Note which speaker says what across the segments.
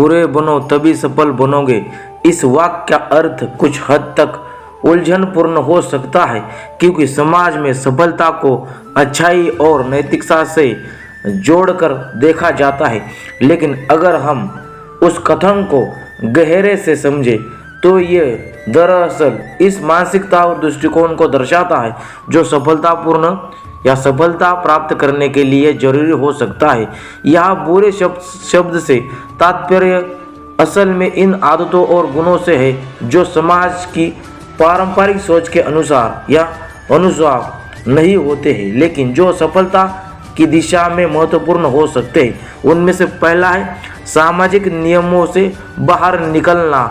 Speaker 1: बुरे बनो तभी सफल बनोगे, इस वाक्य का अर्थ कुछ हद तक उलझनपूर्ण हो सकता है, क्योंकि समाज में सफलता को अच्छाई और नैतिकता से जोड़कर देखा जाता है। लेकिन अगर हम उस कथन को गहरे से समझें तो ये दरअसल इस मानसिकता और दृष्टिकोण को दर्शाता है जो सफलतापूर्ण या सफलता प्राप्त करने के लिए जरूरी हो सकता है। यहाँ बुरे शब्द से तात्पर्य असल में इन आदतों और गुणों से है जो समाज की पारंपरिक सोच के अनुसार या अनुसार नहीं होते हैं, लेकिन जो सफलता की दिशा में महत्वपूर्ण हो सकते हैं। उनमें से पहला है सामाजिक नियमों से बाहर निकलना।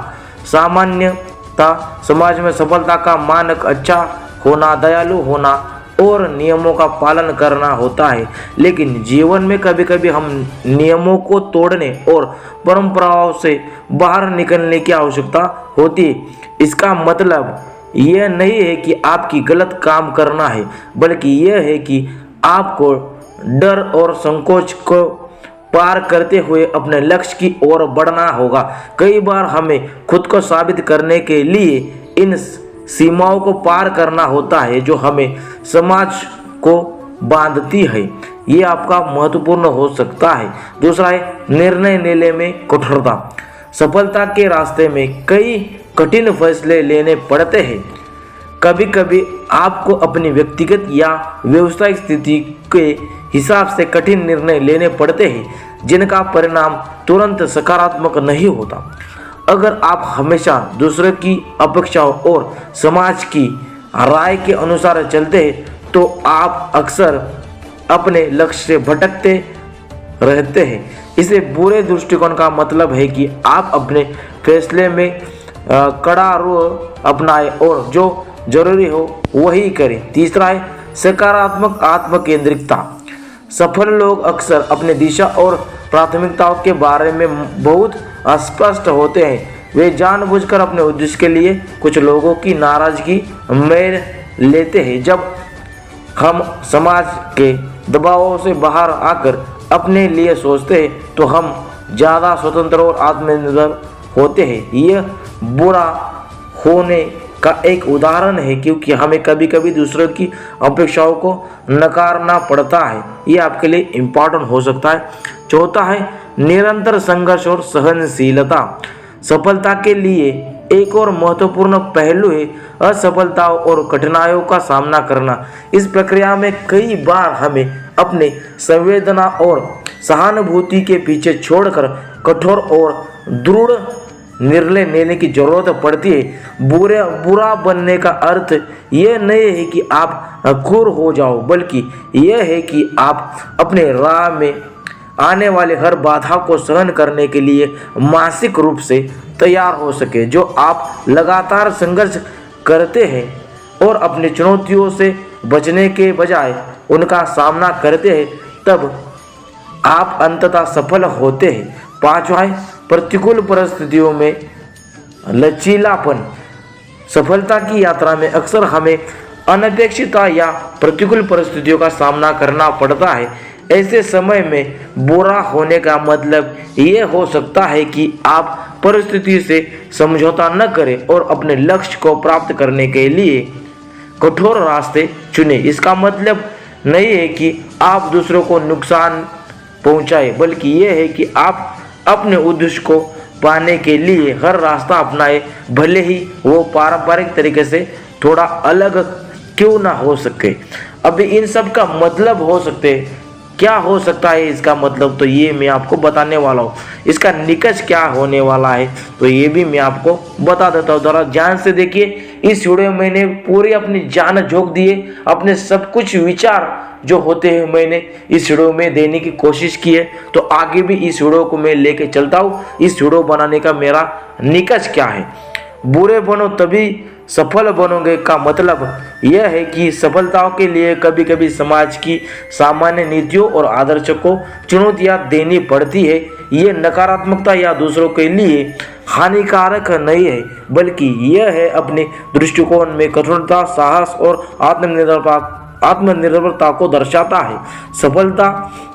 Speaker 1: सामान्यता समाज में सफलता का मानक अच्छा होना, दयालु होना और नियमों का पालन करना होता है, लेकिन जीवन में कभी कभी हम नियमों को तोड़ने और परंपराओं से बाहर निकलने की आवश्यकता होती है। इसका मतलब यह नहीं है कि आपकी गलत काम करना है, बल्कि यह है कि आपको डर और संकोच को पार करते हुए अपने लक्ष्य की ओर बढ़ना होगा। कई बार हमें खुद को साबित करने के लिए इन सीमाओं को पार करना होता है जो हमें समाज को बांधती है। ये आपका महत्वपूर्ण हो सकता है। दूसरा है निर्णय लेने में कठोरता। सफलता के रास्ते में कई कठिन फैसले लेने पड़ते हैं। कभी कभी आपको अपनी व्यक्तिगत या व्यवसायिक स्थिति के हिसाब से कठिन निर्णय लेने पड़ते हैं जिनका परिणाम तुरंत सकारात्मक नहीं होता। अगर आप हमेशा दूसरों की अपेक्षाओं और समाज की राय के अनुसार चलते हैं तो आप अक्सर अपने लक्ष्य से भटकते रहते हैं। इसे बुरे दृष्टिकोण का मतलब है कि आप अपने फैसले में कड़ा रुख अपनाएं और जो जरूरी हो वही करें। तीसरा है सकारात्मक आत्मकेंद्रितता। सफल लोग अक्सर अपनी दिशा और प्राथमिकताओं के बारे में बहुत अस्पष्ट होते हैं। वे जानबूझकर अपने उद्देश्य के लिए कुछ लोगों की नाराजगी में लेते हैं। जब हम समाज के दबावों से बाहर आकर अपने लिए सोचते हैं तो हम ज़्यादा स्वतंत्र और आत्मनिर्भर होते हैं। यह बुरा होने का एक उदाहरण है क्योंकि हमें कभी कभी दूसरों की अपेक्षाओं को नकारना पड़ता है। ये आपके लिए इम्पोर्टेंट हो सकता है। चौथा है निरंतर संघर्ष और सहनशीलता। सफलता के लिए एक और महत्वपूर्ण पहलू है असफलताओं और कठिनाइयों का सामना करना। इस प्रक्रिया में कई बार हमें अपने संवेदना और सहानुभूति के पीछे छोड़कर कठोर और दृढ़ निर्णय लेने की जरूरत पड़ती है। बुरा बनने का अर्थ यह नहीं है कि आप क्रूर हो जाओ, बल्कि यह है कि आप अपने राह में आने वाले हर बाधा को सहन करने के लिए मानसिक रूप से तैयार हो सके। जो आप लगातार संघर्ष करते हैं और अपनी चुनौतियों से बचने के बजाय उनका सामना करते हैं, तब आप अंततः सफल होते हैं। पांचवा है प्रतिकूल परिस्थितियों में लचीलापन। सफलता की यात्रा में अक्सर हमें अनपेक्षित या प्रतिकूल परिस्थितियों का सामना करना पड़ता है। ऐसे समय में बुरा होने का मतलब ये हो सकता है कि आप परिस्थिति से समझौता न करें और अपने लक्ष्य को प्राप्त करने के लिए कठोर रास्ते चुनें। इसका मतलब नहीं है कि आप दूसरों को नुकसान पहुंचाएं, बल्कि यह है कि आप अपने उद्देश्य को पाने के लिए हर रास्ता अपनाएं, भले ही वो पारंपरिक तरीके से थोड़ा अलग क्यों ना हो सके। अभी इन सब का मतलब हो सकते क्या हो सकता है, इसका मतलब तो ये मैं आपको बताने वाला हूँ। इसका निकष क्या होने वाला है तो ये भी मैं आपको बता देता हूँ। जरा ध्यान से देखिए। इस वीडियो में मैंने पूरी अपनी जान झोंक दी है। अपने सब कुछ विचार जो होते हैं मैंने इस वीडियो में देने की कोशिश की है, तो आगे भी इस वीडियो को मैं लेके चलता हूँ। इस वीडियो बनाने का मेरा निकष क्या है। बुरे बनो तभी सफल बनोगे का मतलब यह है कि सफलताओं के लिए कभी कभी समाज की सामान्य नीतियों और आदर्शों को चुनौतियां देनी पड़ती है। ये नकारात्मकता या दूसरों के लिए हानिकारक नहीं है, बल्कि यह है अपने दृष्टिकोण में कठोरता, साहस और आत्मनिर्भरता को दर्शाता है। सफलता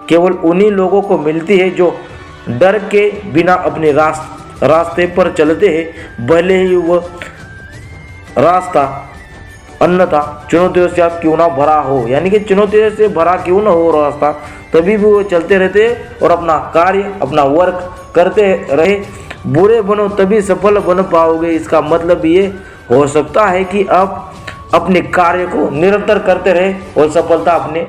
Speaker 1: केवल उन्हीं लोगों को मिलती है जो डर के बिना अपने रास्ते पर चलते हैं, भले ही वह रास्ता अन्यथा चुनौतियों से क्यों ना भरा हो। यानी कि चुनौतियों से भरा क्यों ना हो रास्ता, तभी भी वो चलते रहते और अपना कार्य, अपना वर्क करते रहे। बुरे बनो तभी सफल बन पाओगे, इसका मतलब ये हो सकता है कि आप अपने कार्य को निरंतर करते रहे और सफलता अपने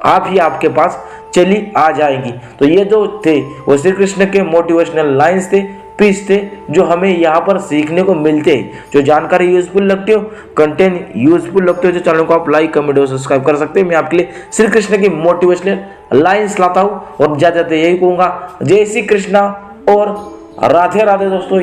Speaker 1: आप ही आपके पास चली आ जाएगी। तो ये जो थे वो श्री कृष्ण के मोटिवेशनल लाइंस थे, पीस थे, जो हमें यहाँ पर सीखने को मिलते हैं। जो जानकारी यूजफुल लगती हो, कंटेंट यूजफुल लगते हो, जो चैनल को आप लाइक, कमेंट और सब्सक्राइब कर सकते हैं। मैं आपके लिए श्री कृष्ण की मोटिवेशनल लाइंस लाता हूँ और जाते यही कहूँगा, जय श्री कृष्णा और राधे राधे दोस्तों।